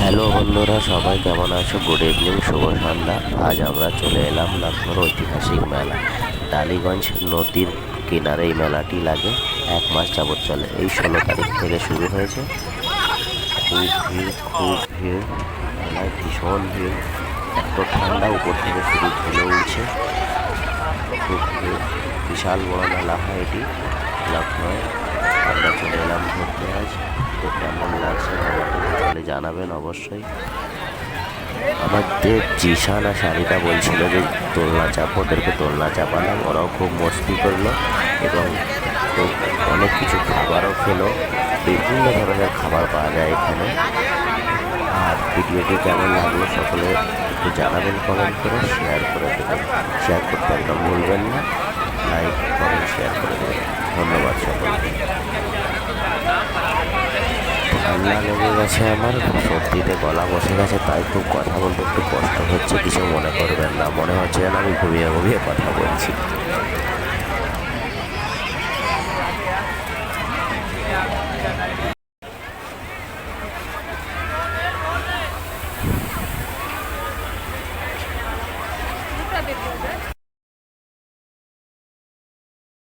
Hello বন্ধুরা, সবাই কেমন আছো? গুড ইভিনিং, শুভ সন্ধ্যা। আজ আমরা চলে এলাম লখনৌর ঐতিহাসিক মেলা। টালিগঞ্জ নদীর কিনারে এই মেলাটি লাগে, 1 মাস যাবৎ চলে। এই 16 তারিখ থেকে শুরু হয়েছে। খুব ভিড় মেলায়, ভীষণ ভিড়। এত ঠান্ডা, উপর থেকে শুধু ধুলো উঠছে। খুব ভিড়, বিশাল বড় মেলা হয় এটি লখনৌয়ে। আমরা চলে এলাম ঘুরতে আজ। তো কেমন লাগছে তাহলে জানাবেন অবশ্যই। আমাদের জিশান আর শারিকা বলছিল যে দোলনা চাপো, ওদেরকে দোলনা চাপালাম, ওরাও খুব মস্তি করলো এবং খুব অনেক কিছু খাবারও খেলো। বিভিন্ন ধরনের খাবার পাওয়া যায় এখানে। আর ভিডিওটি কেমন লাগলো সকলে একটু জানাবেন কমেন্ট করে, শেয়ার করে দেবেন। শেয়ার করতে একদম ভুলবেন না। লাইক কমেন্ট শেয়ার করে দেবেন। ধন্যবাদ সকলকে। ঠান্ডা লেগে গেছে আমার, সর্দিতে গলা বসে গেছে, তাই খুব কথা বলতে একটু কষ্ট হচ্ছে। কিছু মনে করবেন না, মনে হচ্ছে যেন আমি ঘুমিয়ে ঘুমিয়ে কথা বলছি।